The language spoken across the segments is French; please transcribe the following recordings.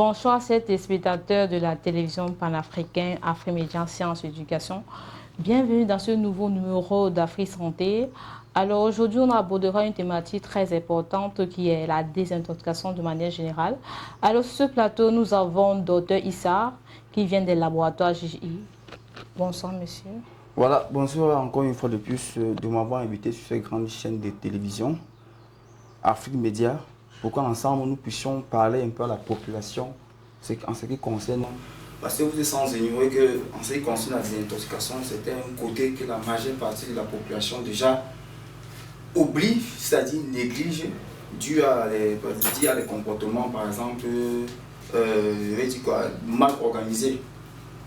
Bonsoir, chers téléspectateurs de la télévision panafricaine Afrimédia Sciences et Éducation. Bienvenue dans ce nouveau numéro d'Afri Santé. Alors aujourd'hui, on abordera une thématique très importante qui est la désintoxication de manière générale. Alors sur ce plateau, nous avons Dr Issa qui vient des laboratoires JI. Bonsoir monsieur. Voilà, bonsoir encore une fois de plus de m'avoir invité sur cette grande chaîne de télévision, Afrique Média, pour qu'ensemble nous puissions parler un peu à la population en ce qui concerne. Parce que vous êtes sans ignorer qu'en ce qui concerne la désintoxication, c'est un côté que la majeure partie de la population déjà oublie, c'est-à-dire néglige, dû à des comportements, par exemple, je vais dire quoi, mal organisés.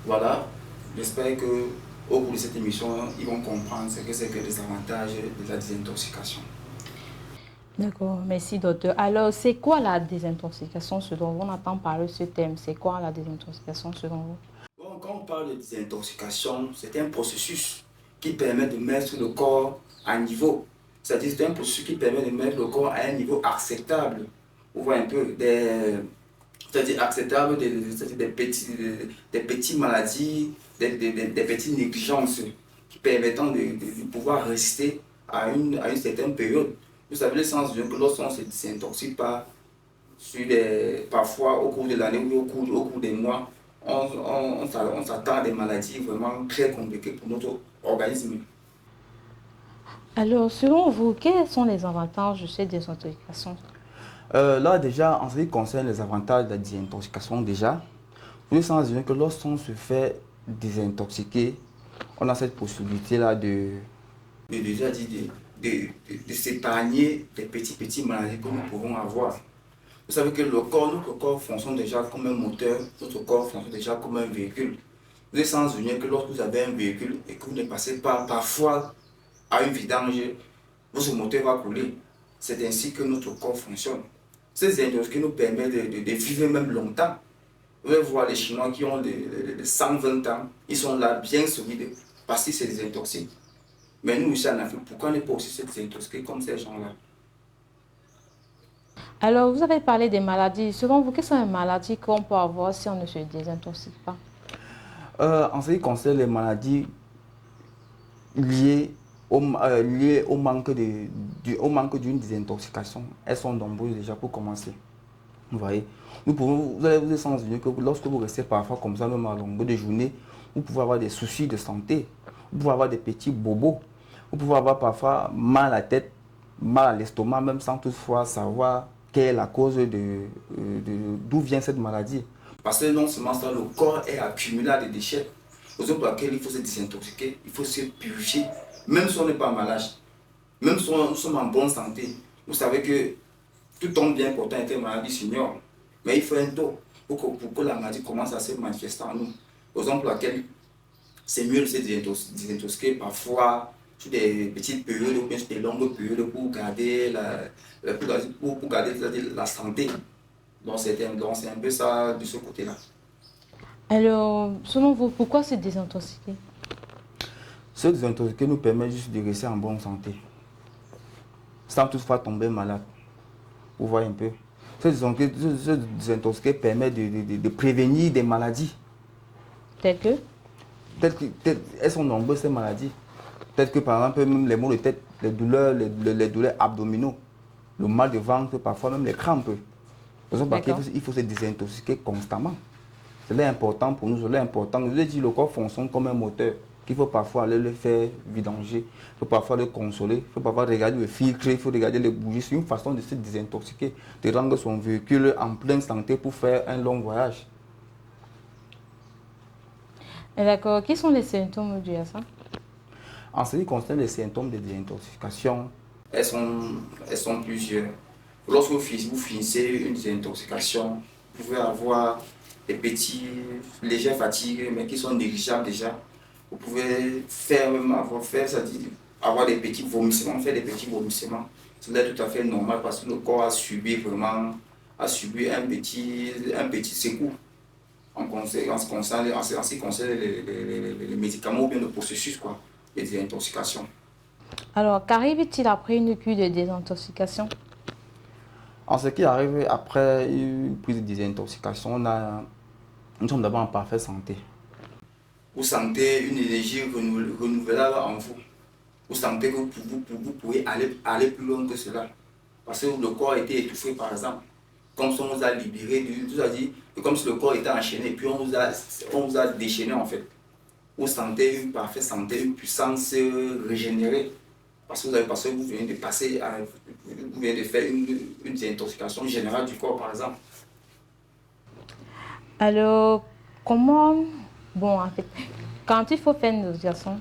Voilà, j'espère que au cours de cette émission, ils vont comprendre ce que c'est que les avantages de la désintoxication. D'accord, merci docteur. Alors, c'est quoi la désintoxication selon vous? On entend parler de ce thème. C'est quoi la désintoxication selon vous? Bon, quand on parle de désintoxication, c'est un processus qui permet de mettre le corps à niveau. C'est-à-dire c'est un processus qui permet de mettre le corps à un niveau acceptable. Vous voyez un peu, c'est-à-dire acceptable des petites maladies, des petites négligences qui permettent de pouvoir résister à une certaine période. Vous savez, le sens que lorsqu'on ne se désintoxique pas, parfois au cours de l'année ou au cours des mois, on s'attend à des maladies vraiment très compliquées pour notre organisme. Alors, selon vous, quels sont les avantages de cette désintoxication? Là déjà, en ce qui concerne les avantages de la désintoxication, déjà, vous devez s'en que lorsqu'on se fait désintoxiquer, on a cette possibilité-là de s'épargner des petites maladies que nous pouvons avoir. Vous savez que notre corps fonctionne déjà comme un moteur, notre corps fonctionne déjà comme un véhicule. Vous êtes sans souvenir que lorsque vous avez un véhicule et que vous ne passez pas parfois à une vidange, votre moteur va couler. C'est ainsi que notre corps fonctionne. Ces industries nous permettent de vivre même longtemps. Vous allez voir les Chinois qui ont de 120 ans, ils sont là bien solides parce qu'ils se désintoxiquent. Mais nous, ici en Afrique, pourquoi on n'est pas aussi se désintoxiquer comme ces gens-là? Alors, vous avez parlé des maladies. Selon vous, quelles sont les maladies qu'on peut avoir si on ne se désintoxique pas? En ce qui concerne les maladies liées au manque d'une désintoxication, elles sont nombreuses déjà pour commencer. Vous voyez, vous allez vous sens que lorsque vous restez parfois comme ça, même à longueur de journée, vous pouvez avoir des soucis de santé, vous pouvez avoir des petits bobos, vous pouvez avoir parfois mal à la tête, mal à l'estomac, même sans toutefois savoir quelle est la cause d'où vient cette maladie. Parce que non seulement ça, le corps est accumulé des déchets, raison pour laquelle il faut se désintoxiquer, il faut se purifier, même si on n'est pas malade, même si nous sommes en bonne santé. Vous savez que tout tombe bien pourtant est une maladie senior, mais il faut un taux pour que la maladie commence à se manifester en nous. Raison pour laquelle c'est mieux de se désintoxiquer parfois sur des petites périodes ou bien sur des longues périodes pour garder la santé. Donc c'est un peu ça de ce côté-là. Alors, selon vous, pourquoi se désintoxiquer? Se désintoxiquer nous permet juste de rester en bonne santé, sans toutefois tomber malade. Vous voyez un peu. Se désintoxiquer permet de prévenir des maladies. Tel que? Elles sont nombreuses ces maladies. Peut-être que par exemple, même les maux de tête, les douleurs abdominaux, le mal de ventre, parfois même les crampes. Par exemple, il faut se désintoxiquer constamment. C'est important pour nous, c'est important. Je veux dire, le corps fonctionne comme un moteur qu'il faut parfois aller le faire vidanger, il faut parfois le consoler, il faut parfois regarder le filtre, il faut regarder les bougies. C'est une façon de se désintoxiquer, de rendre son véhicule en pleine santé pour faire un long voyage. D'accord. Quels sont les symptômes dus à ça? En ce qui concerne les symptômes de désintoxication, elles sont plusieurs. Lorsque vous finissez une désintoxication, vous pouvez avoir des petits légères fatigues, mais qui sont négligeables déjà. Vous pouvez avoir des petits vomissements, faire des petits vomissements. C'est tout à fait normal parce que le corps a subi un petit secours en ce qui concerne les médicaments ou bien le processus de désintoxication. Alors, qu'arrive-t-il après une cure de désintoxication? En ce qui arrive après une prise de désintoxication, nous sommes d'abord en parfaite santé. Vous sentez une énergie renouvelable en vous. Vous sentez que vous pouvez aller plus loin que cela. Parce que le corps a été étouffé, par exemple. Comme si on vous a libéré, comme si le corps était enchaîné, et puis on vous a déchaîné en fait. Vous sentez une parfaite santé, une puissance régénérée. Parce que vous venez de passer, vous venez de faire une désintoxication générale du corps, par exemple. Alors, comment, bon, en fait, quand il faut faire une désintoxication,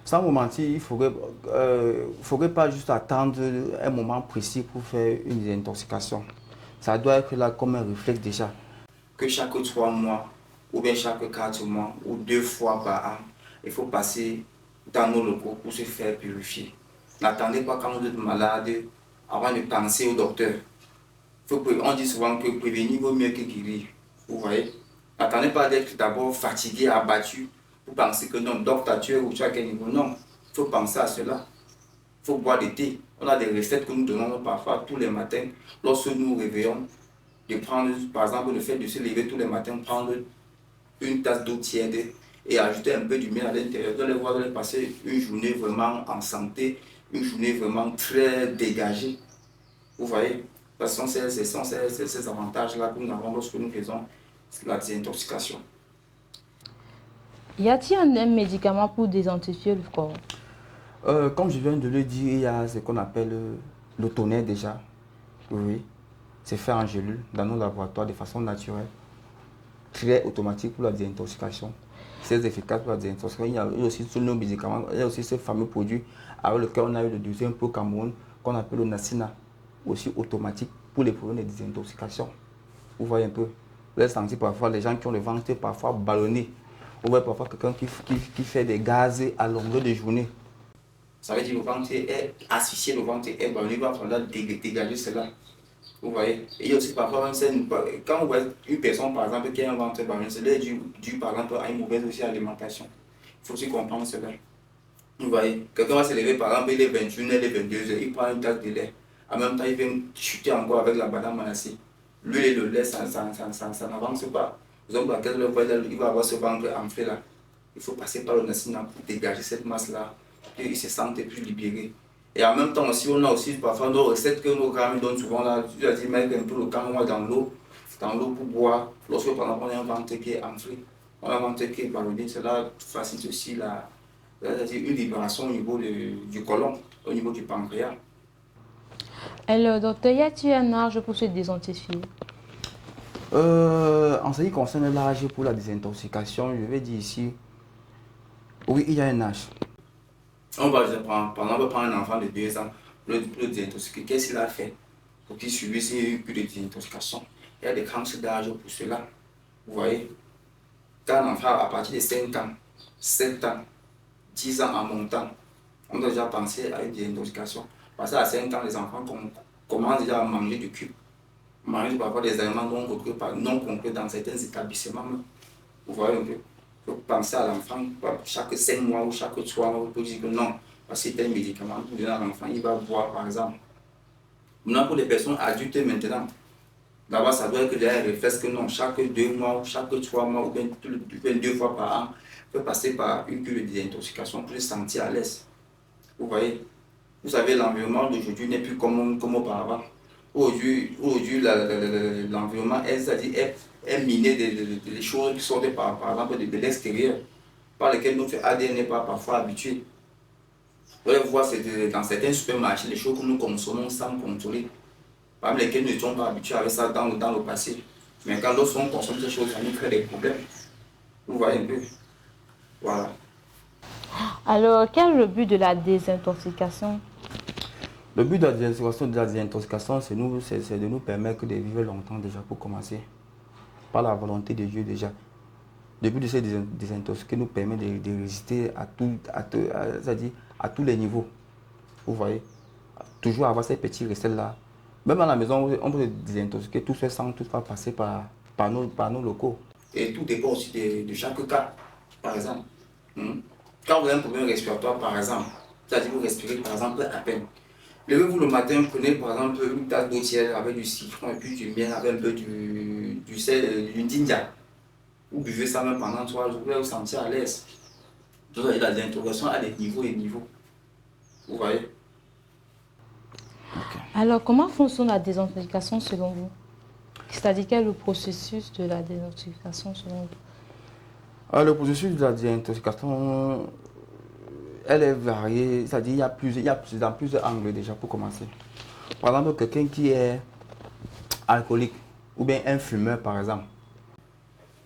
Sans vous mentir, il ne faudrait pas juste attendre un moment précis pour faire une désintoxication. Ça doit être là comme un réflexe déjà. Que chaque 3 mois, ou bien chaque 4 mois, ou 2 fois par an, il faut passer dans nos locaux pour se faire purifier. N'attendez pas quand vous êtes malade avant de penser au docteur. On dit souvent que prévenir vaut mieux que guérir. Vous voyez? N'attendez pas d'être d'abord fatigué, abattu, pour penser que non, docteur, tu es ou tu as quel niveau. Non, il faut penser à cela. Il faut boire du thé. On a des recettes que nous donnons parfois tous les matins lorsque nous nous réveillons. De prendre, par exemple, le fait de se lever tous les matins, prendre une tasse d'eau tiède et ajouter un peu du miel à l'intérieur. Vous allez voir, vous allez passer une journée vraiment en santé, une journée vraiment très dégagée. Vous voyez, ce sont ces avantages-là que nous avons lorsque nous faisons la désintoxication. y a-t-il un médicament pour désintoxiquer le corps? Comme je viens de le dire, il y a ce qu'on appelle le tonnerre déjà. Oui, c'est fait en gélule dans nos laboratoires de façon naturelle, très automatique pour la désintoxication. C'est efficace pour la désintoxication. Il y a aussi tous nos médicaments, il y a aussi ce fameux produit avec lequel on a eu le deuxième pour Cameroun, qu'on appelle le Nacina, aussi automatique pour les problèmes de désintoxication. Vous voyez un peu, vous avez senti parfois les gens qui ont le ventre parfois ballonné. Vous voyez parfois quelqu'un qui fait des gaz à longueur de journée. Ça veut dire que le ventre est asphyxié, le ventre est ballonné, il va falloir dégager cela. Vous voyez, et il y a aussi parfois, quand vous voyez une personne par exemple qui a un ventre ballonné, c'est dû par exemple à une mauvaise aussi alimentation. Il faut aussi comprendre cela. Vous voyez, quelqu'un va se lever par exemple, il est 21h, il est 22h, il prend une tasse de lait. En même temps, il vient chuter encore avec la banane manassée. L'huile et le lait, ça n'avance pas. Donc, à quelle heure il va avoir ce ventre enflé là. Il faut passer par le Nacina pour dégager cette masse-là, pour qu'il se sente plus libéré. Et en même temps aussi, on a aussi parfois nos recettes que nos grands donnent souvent là. Tu as dit, mettre un peu le camomille dans l'eau pour boire. Lorsque par exemple, on a un ventre qui est enflé, on a un ventre qui est ballonné, cela facilite aussi une libération au niveau du côlon, au niveau du pancréas. Alors, docteur, y a-t-il un âge pour se désintoxiquer? En ce qui concerne l'âge pour la désintoxication, je vais dire ici, oui, il y a un âge. On va prendre un enfant de 2 ans, le désintoxiquer. Qu'est-ce qu'il a fait pour qu'il subisse une cure de désintoxication? Il y a des tranches d'âge pour cela. Vous voyez, quand un enfant, à partir de 5 ans, 7 ans, 10 ans en montant, on doit déjà penser à une désintoxication. Parce qu'à 5 ans, les enfants commencent déjà à manger du cube. Manger parfois des aliments non compris dans certains établissements. Vous voyez un peu. Il faut penser à l'enfant chaque 5 mois ou chaque 3 mois. Vous pouvez dire que non, parce que c'est un médicament pour donner à l'enfant, il va boire par exemple. Maintenant, pour les personnes adultes maintenant, d'abord ça doit être des réflexes que non, chaque 2 mois ou chaque 3 mois ou bien 2 fois par an, il faut passer par une cure de désintoxication pour se sentir à l'aise. Vous voyez, vous savez, l'environnement d'aujourd'hui n'est plus comme auparavant. Aujourd'hui, l'environnement est miné des choses qui sortent par exemple de l'extérieur, par lesquelles notre ADN n'est pas parfois habitué. Vous allez voir dans certains supermarchés, les choses que nous consommons sans contrôler, parmi lesquelles nous n'étions pas habitués avec ça dans le passé. Mais quand lorsqu'on consomme ces choses, ça nous crée des problèmes. Vous voyez un peu. Voilà. Alors, quel est le but de la désintoxication? Le but de la désintoxication, c'est de nous permettre de vivre longtemps déjà pour commencer. Par la volonté de Dieu déjà. Le but de cette désintoxication nous permet de résister à tous les niveaux. Vous voyez, toujours avoir ces petits recettes-là. Même à la maison, on peut se désintoxiquer tout seul sans toutefois passer par nos locaux. Et tout dépend aussi de chaque cas, par exemple. Quand vous avez un problème respiratoire, par exemple, c'est-à-dire vous respirez par exemple à peine. Levez-vous le matin, prenez par exemple une tasse d'eau tiède avec du citron et puis du miel avec un peu du sel, du ginger. Vous buvez ça même pendant 3 jours, vous allez vous sentir à l'aise. Vous avez la désintoxication à des niveaux et niveaux. Vous voyez? Ok. Alors, comment fonctionne la désintoxication selon vous? C'est-à-dire quel est le processus de la désintoxication selon vous? Alors, le processus de la désintoxication, elle est variée, c'est-à-dire dans plusieurs angles déjà pour commencer. Par exemple, quelqu'un qui est alcoolique ou bien un fumeur par exemple,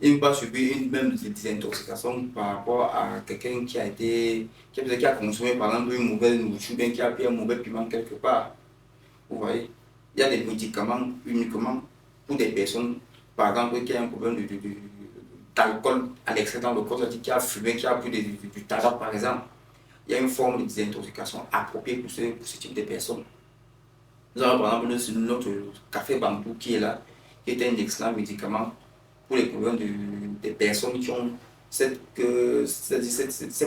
il ne peut pas subir une même désintoxication par rapport à quelqu'un qui a consommé par exemple une mauvaise nourriture, bien qui a pris un mauvais piment quelque part. Vous voyez, il y a des médicaments uniquement pour des personnes, par exemple, qui ont un problème d'alcool à l'excès dans le corps, c'est-à-dire qui a fumé, qui a pris du tabac par exemple. Il y a une forme de désintoxication appropriée pour ce type de personnes. Nous avons par exemple notre café bambou qui est là, qui est un excellent médicament pour les problèmes des personnes qui ont cette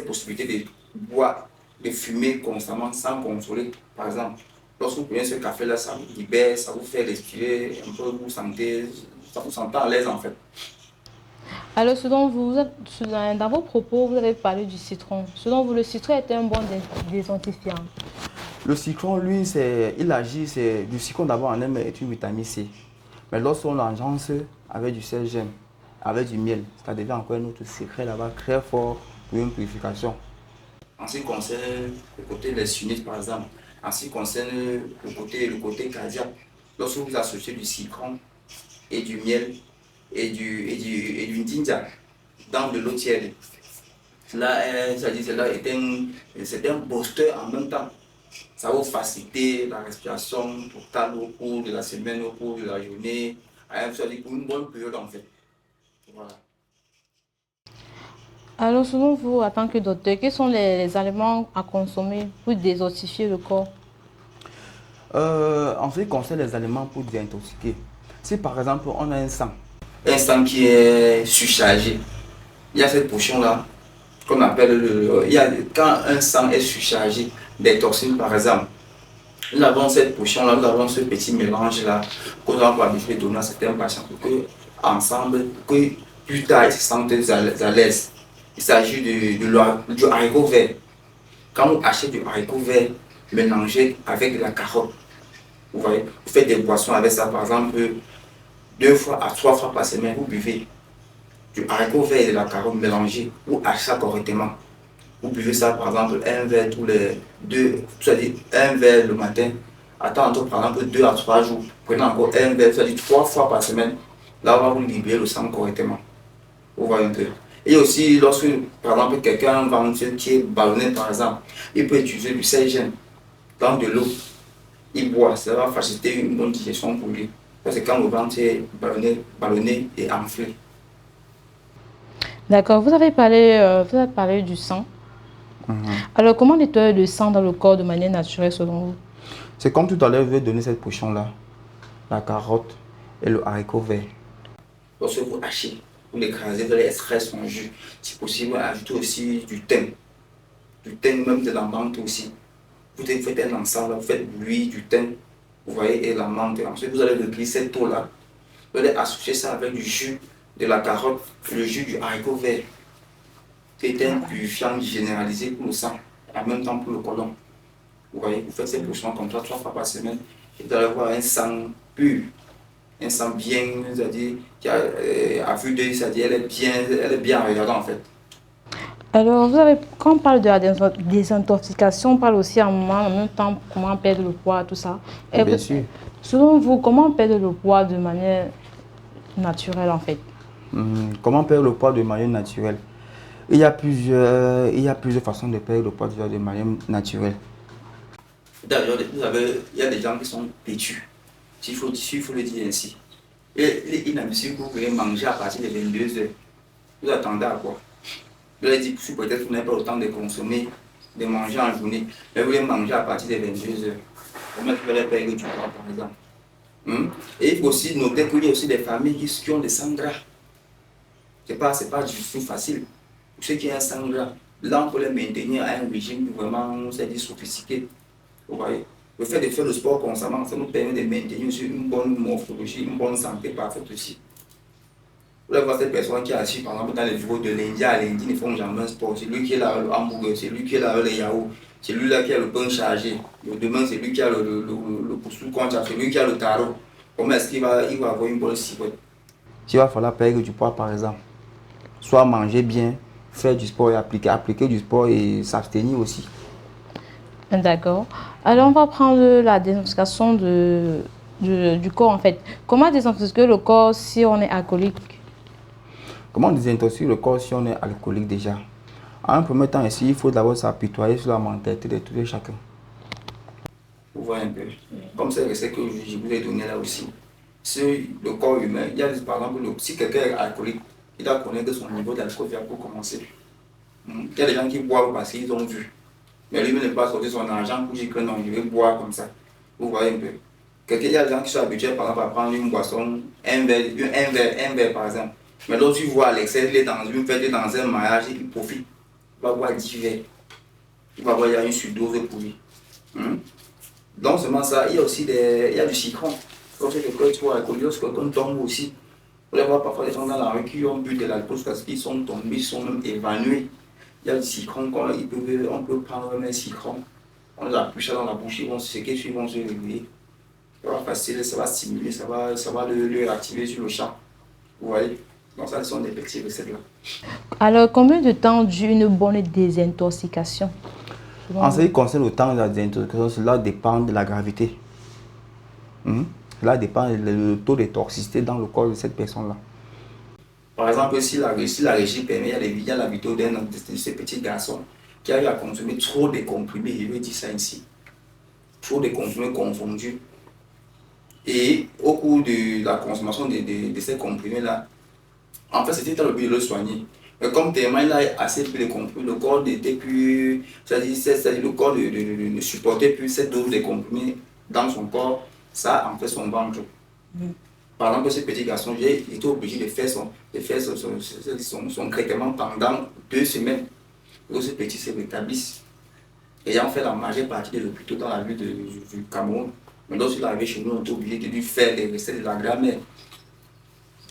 possibilité de boire, de fumer constamment sans contrôler. Par exemple, lorsque vous prenez ce café-là, ça vous libère, ça vous fait respirer un peu, ça vous sentez à l'aise en fait. Alors, selon vous, dans vos propos, vous avez parlé du citron. Selon vous, le citron est un bon désintoxifiant. Le citron, lui, il agit, du citron d'abord en elle est une vitamine C. Mais lorsqu'on l'enjance avec du sel-gemme, avec du miel, ça devient encore un autre secret là-bas très fort pour une purification. En ce qui concerne le côté des sunnites par exemple, en ce qui concerne le côté cardiaque, lorsque vous associez du citron et du miel et du ginger dans de l'eau tiède, c'est un booster en même temps. Ça va vous faciliter la respiration totale au cours de la semaine, au cours de la journée, c'est-à-dire pour une bonne période en fait. Voilà. Alors, selon vous, en tant que docteur, quels sont les aliments à consommer pour détoxifier le corps? En ce qui concerne les aliments pour désintoxiquer, si par exemple on a un sang qui est surchargé, il y a cette portion-là qu'on appelle quand un sang est surchargé des toxines par exemple, nous avons cette potion-là, nous avons ce petit mélange-là qu'on va pour habituer donner à certains patients pour que, ensemble, que plus tard ils se sentent à l'aise. Il s'agit du haricot vert. Quand vous achetez du haricot vert, mélangé avec de la carotte, vous voyez, vous faites des boissons avec ça, par exemple, 2 fois à 3 fois par semaine, vous buvez du haricot vert et de la carotte mélangés, vous achetez ça correctement. Vous buvez ça, par exemple, un verre tous les deux, c'est-à-dire un verre le matin. Attends, par exemple, 2 à 3 jours. Prenez encore un verre, c'est-à-dire 3 fois par semaine. Là, on va vous libérer le sang correctement. Vous voyez un peu. Et aussi, lorsque, par exemple, quelqu'un va qui est ballonné, par exemple, il peut utiliser du sel dans de l'eau. Il boit, ça va faciliter une bonne digestion pour lui. Parce que quand le ventre est ballonné et enflé. D'accord, vous avez parlé du sang. Alors, comment nettoyer le sang dans le corps de manière naturelle selon vous? C'est comme tout à l'heure, je vais donner cette potion-là, la carotte et le haricot vert. Lorsque vous hachez, vous l'écrasez, vous allez extraire son jus. Si possible, ajoutez aussi du thym même de la menthe aussi. Vous faites un ensemble, vous faites l'huile, du thym, vous voyez, et la menthe. Ensuite, vous allez recueillir cette eau-là. Vous allez associer ça avec du jus de la carotte, le jus du haricot vert. C'est un purifiant généralisé pour le sang, en même temps pour le côlon. Vous voyez, vous faites ces potions comme ça 3 fois par semaine, et vous allez avoir un sang pur, un sang bien, c'est-à-dire, qui a, à vue d'œil, c'est-à-dire, elle est bien regardante en fait. Alors, quand on parle de la désintoxication, on parle aussi en même temps comment perdre le poids, tout ça. Bien sûr. Selon vous, comment perdre le poids de manière naturelle en fait? Comment perdre le poids de manière naturelle? Il y a plusieurs façons de perdre le poids de manière naturelle. D'ailleurs, il y a des gens qui sont têtus, s'il faut le dire ainsi. Et inadmissible que vous voulez manger à partir de 22 heures. Vous attendez à quoi? Vous avez dit que peut-être vous n'avez pas le temps de consommer, de manger en journée, mais vous voulez manger à partir de 22 heures. Comment vous allez perdre du poids par exemple? Et il faut aussi noter qu'il y a aussi des familles qui ont des sangs gras. C'est pas du tout facile. Pour ceux qui ont un sang gras, là on peut les maintenir à un régime vraiment, c'est-à-dire sophistiqué. Vous voyez? Le fait de faire le sport constamment, ça nous permet de maintenir aussi une bonne morphologie, une bonne santé parfaite aussi. Vous allez voir ces personnes qui assis par exemple dans les bureaux de l'Indien à l'Indien, ils font jamais un sport. C'est lui qui est là le hamburger, c'est lui qui est là le yaourt, c'est lui là qui a le pain chargé. Le demain, c'est lui qui a le poussou concha, c'est lui qui a le tarot. Comment est-ce qu'il va, il va avoir une bonne silhouette? S'il va falloir perdre du poids par exemple, soit manger bien, faire du sport et appliquer du sport et s'abstenir aussi. D'accord. Alors, on va prendre la désintoxication du corps, en fait. Comment désintoxiquer le corps si on est alcoolique? Comment désintoxiquer le corps si on est alcoolique déjà? En un premier temps ici, il faut d'abord s'apitoyer sur la mentalité de tout et chacun. Vous voyez un peu. Comme c'est le que je vous ai donné là aussi. Sur le corps humain, il y a par exemple, si quelqu'un est alcoolique, il doit connaître son niveau d'alcool pour commencer. Il y a des gens qui boivent parce qu'ils ont vu. Mais lui ne pas sortir son argent pour dire que non, il veut boire comme ça. Vous voyez un peu. Il y a des gens qui sont habitués par exemple à prendre une boisson, un verre par exemple. Mais l'autre, tu vois à l'excès, il est dans une fête, il est dans un mariage, il profite. Il va boire 10 verres. Il va boire, il y a une surdose pour lui. Donc seulement ça, il y a aussi il y a du citron. Quand c'est quelqu'un qui est alcoolique, quelqu'un tombe aussi. Vous allez voir parfois des gens dans la rue qui ont bu de l'alcool parce qu'ils sont tombés, ils sont même évanouis. Il y a du citron, on peut prendre un citron, on appuie ça dans la bouche, ils vont se séquer, ils vont se réveiller. Ça va facile, ça va stimuler, ça va le activer sur le champ. Vous voyez? Donc ça, ce sont des petits recettes là. Alors, combien de temps dure une bonne désintoxication? En ce qui concerne le temps de la désintoxication, cela dépend de la gravité. Cela dépend du taux de toxicité dans le corps de cette personne-là. Par exemple, si la régie permet, il y a la vidéo d'un de ces petits garçons qui a eu à consommer trop de comprimés, je vais dire ça ici. Trop de comprimés confondus. Et au cours de la consommation de ces comprimés-là, en fait, c'était dans le but de le soigner. Mais comme tellement il a assez pris de comprimés, le corps n'était plus. C'est-à-dire le corps ne supportait plus cette dose de comprimés dans son corps, ça en fait son ventre. Par exemple, ce petit garçon, il était obligé de faire son traitement pendant 2 semaines pour que ce petit se rétablisse. Ayant fait la majeure partie des hôpitaux dans la ville du Cameroun, mais lorsqu'il arrivait chez nous, on était obligé de lui faire les recettes de la grammaire.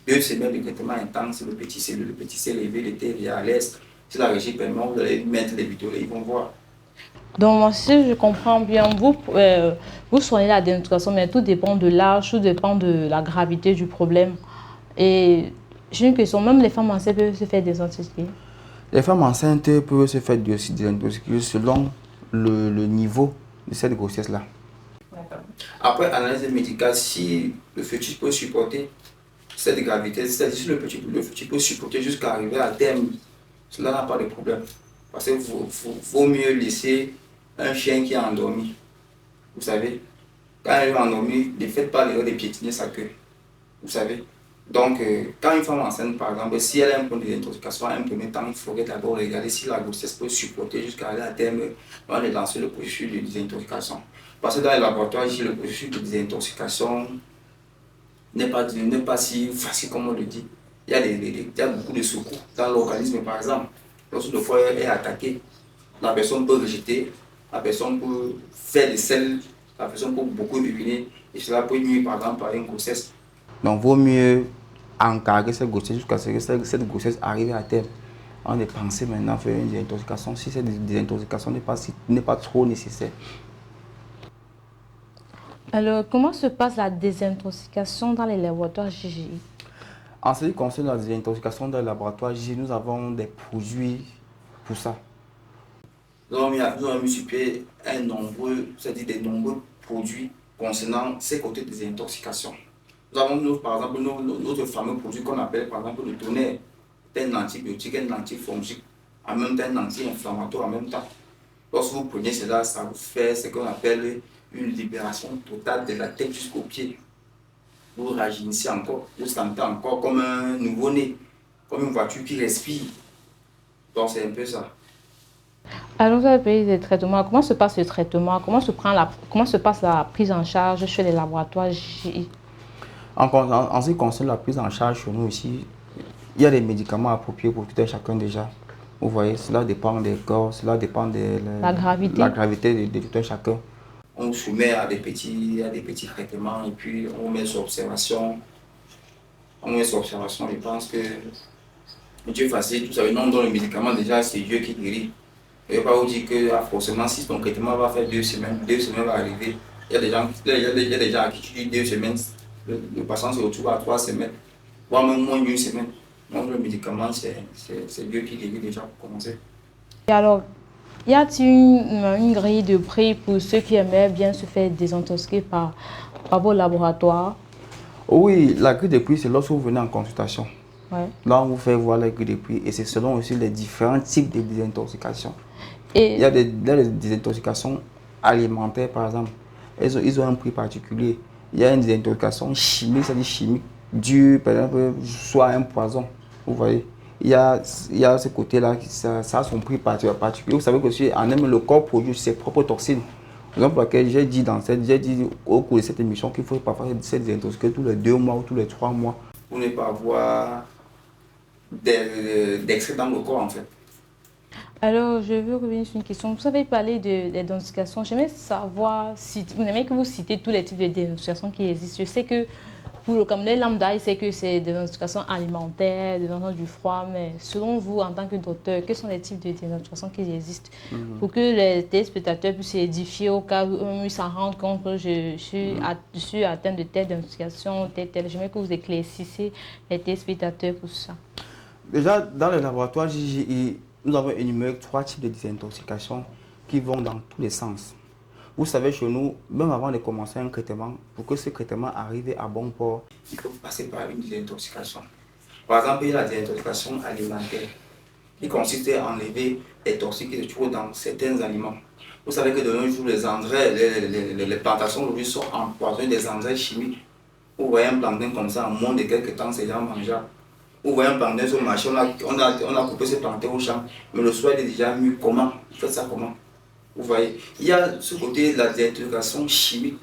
2 semaines de traitement intense, le petit s'est levé, il était à l'aise. Si la régie permet, vous allez mettre les vidéos et ils vont voir. Donc, si je comprends bien, vous soignez la désintoxication, mais tout dépend de l'âge, tout dépend de la gravité du problème. Et j'ai une question, même les femmes enceintes peuvent se faire désintoxiquer? Les femmes enceintes peuvent se faire désintoxiquer selon le niveau de cette grossesse-là. Après analyse médicale, si le fœtus peut supporter cette gravité, c'est-à-dire si le fœtus peut supporter jusqu'à arriver à terme, cela n'a pas de problème. Parce qu'il vaut mieux laisser un chien qui est endormi. Vous savez, quand il est endormi, ne faites pas l'erreur de piétiner sa queue. Vous savez. Donc, quand une femme enceinte, par exemple, si elle a un problème d'intoxication, à un premier temps, il faudrait d'abord regarder si la grossesse peut supporter jusqu'à aller à terme, on va lancer le processus de désintoxication. Parce que dans les laboratoires, ici, le processus de désintoxication n'est pas si facile comme on le dit. Il y a beaucoup de secours dans l'organisme, par exemple. Lorsque le foie est attaqué, la personne peut rejeter, la personne peut faire des selles, la personne peut beaucoup uriner, et cela peut nuire, par exemple, à une grossesse. Donc, il vaut mieux encadrer cette grossesse jusqu'à ce que cette grossesse arrive à terme. On est pensé maintenant faire une désintoxication si cette désintoxication n'est pas trop nécessaire. Alors, comment se passe la désintoxication dans les laboratoires JGI? En ce qui concerne la désintoxication dans les laboratoires JGI, nous avons des produits pour ça. Nous avons mis sur pied des nombreux produits concernant ces côtés de désintoxication. Nous avons, par exemple, notre fameux produit qu'on appelle par exemple le tonnerre, un antibiotique, un antifongique, en même temps un anti-inflammatoire en même temps. Lorsque vous prenez cela, ça vous fait ce qu'on appelle une libération totale de la tête jusqu'aux pieds. Vous rajeunissez encore, vous sentez encore comme un nouveau-né, comme une voiture qui respire. Donc c'est un peu ça. Alors, vous avez payé des traitements. Comment se passe le traitement? Comment se passe la prise en charge chez les laboratoires JGI? En ce qui concerne la prise en charge chez nous ici, il y a des médicaments appropriés pour tout un chacun déjà. Vous voyez, cela dépend des corps, cela dépend de la gravité de tout un chacun. on vous soumet à des petits traitements et puis on vous met sur observation. On met sur observation, je pense que Dieu facile, tout ça, non, dans le médicament déjà, c'est Dieu qui guérit. Je ne vais pas vous dire que forcément, si ton traitement va faire 2 semaines, 2 semaines va arriver. Il y a des gens, il y a des gens à qui tu dis 2 semaines, le patient se retrouve à 3 semaines, voire même moins d'1 semaine. Donc le médicament, c'est Dieu qui guérit déjà pour commencer. Et alors, y a-t-il une grille de prix pour ceux qui aimeraient bien se faire désintoxiquer par vos laboratoires? Oui, la grille de prix, c'est lorsque vous venez en consultation. Ouais. Là, on vous fait voir la grille de prix et c'est selon aussi les différents types de désintoxication. Et il y a des désintoxications alimentaires, par exemple. Ils ont un prix particulier. Il y a une désintoxication chimique, c'est-à-dire chimique, dure, par exemple, soit un poison. Vous voyez, il y a ce côté-là, ça a son prix particulier. Vous savez que aussi, en même le corps produit ses propres toxines. Par exemple, j'ai dit au cours de cette émission qu'il faut parfois se désintoxiquer tous les 2 mois ou tous les 3 mois pour ne pas avoir d'excès dans le corps, en fait. alors, je veux revenir sur une question. Vous avez parlé de désintoxication. J'aimerais savoir si vous aimez que vous citez tous les types de désintoxication qui existent. Je sais que pour le Camerounais lambda, il sait que c'est des désintoxication alimentaire, des désintoxication du froid, mais selon vous, en tant que docteur, quels sont les types de désintoxication qui existent pour que les téléspectateurs puissent s'édifier au cas où ils s'en rendent compte que je suis atteint de telle désintoxication, telle. J'aimerais que vous éclaircissiez les téléspectateurs pour ça. Déjà, dans le laboratoire JJI, nous avons énuméré 3 types de désintoxication qui vont dans tous les sens. Vous savez, chez nous, même avant de commencer un traitement, pour que ce traitement arrive à bon port, il faut passer par une désintoxication. Par exemple, il y a la désintoxication alimentaire, qui consiste à enlever les toxiques qui se trouvent dans certains aliments. Vous savez que de nos jours, les engrais, les plantations aujourd'hui sont empoisonnées des engrais chimiques. Vous voyez un plantain comme ça, en moins de quelques temps, c'est déjà mangeable. Vous voyez un plantain sur le marché, on a coupé ce plantain au champ, mais le soil est déjà mûr. Comment? Vous faites ça comment? Vous voyez, il y a ce côté de la désintoxication chimique,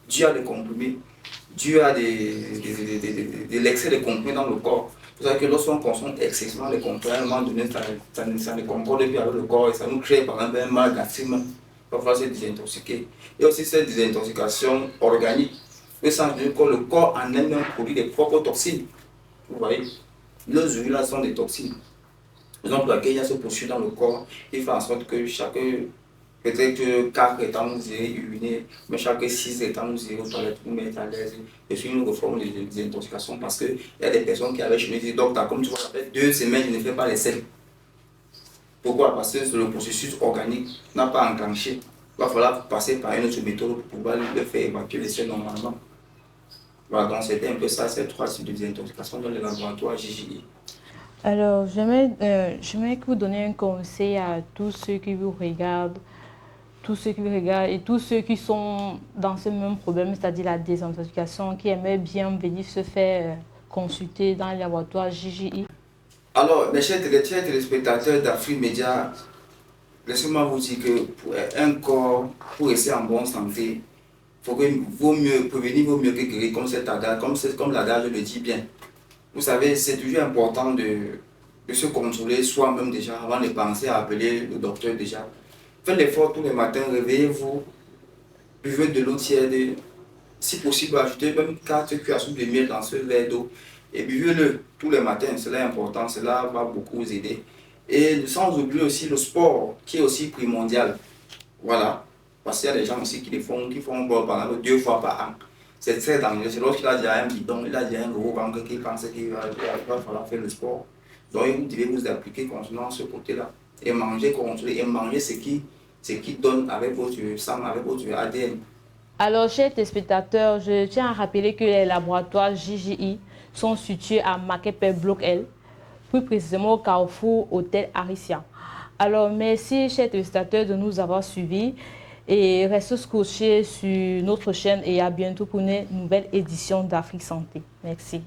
due à des comprimés, due à de l'excès de comprimés dans le corps. Vous savez que lorsqu'on consomme excessivement les comprimés, à un moment donné, ça ne concorde plus avec le corps et ça nous crée par exemple un mal gastrique. Parfois, c'est désintoxiqué. Il y a aussi cette désintoxication organique. Le corps en elle-même produit des propres toxines. Vous voyez, les urines sont des toxines. Par exemple, il y a ce processus dans le corps qui fait en sorte que chaque, peut-être 4 temps vous irez uriner, mais chaque 6 temps vous irez aux toilettes, vous mettre à l'aise. Je suis une forme de désintoxication parce qu'il y a des personnes qui avaient chez nous dit, docteur, comme tu vois, ça fait 2 semaines, je ne fais pas les selles. Pourquoi? Parce que le processus organique n'a pas enclenché. Il va falloir passer par une autre méthode pour pouvoir le faire évacuer les selles normalement. Voilà, donc c'était un peu ça, ces 3 types de désintoxication dans les laboratoires JJI. Alors, j'aimerais que vous donniez un conseil à tous ceux qui vous regardent, et tous ceux qui sont dans ce même problème, c'est-à-dire la désintoxication, qui aimeraient bien venir se faire consulter dans les laboratoires JJI. Alors, mes chers téléspectateurs d'Afrique Média, laissez-moi vous dire que pour un corps, pour rester en bonne santé, vaut mieux prévenir, vaut mieux que guérir, comme l'adage le dit bien. Vous savez, c'est toujours important de se contrôler soi-même déjà, avant de penser à appeler le docteur déjà. Faites l'effort tous les matins, réveillez-vous, buvez de l'eau tiède, si possible, ajoutez même 4 cuillères à soupe de miel dans ce verre d'eau et buvez-le tous les matins, cela est important, cela va beaucoup vous aider. Et sans oublier aussi le sport qui est aussi primordial. Voilà, parce qu'il y a des gens aussi qui font par exemple 2 fois par an. C'est très dangereux. C'est lorsqu'il a déjà un bidon, il a déjà un gros ventre qu'il pense qu'il va falloir faire le sport. Donc vous devez vous appliquer concernant ce côté-là. Et manger contrôlé, et manger ce qui donne avec votre sang, avec votre ADN. Alors, chers téléspectateurs, je tiens à rappeler que les laboratoires JJI sont situés à Makepe Bloc L, plus précisément au Carrefour Hôtel Aricia. Alors, merci, chers téléspectateurs, de nous avoir suivis et restez scotchés sur notre chaîne et à bientôt pour une nouvelle édition d'Afrique Santé. Merci.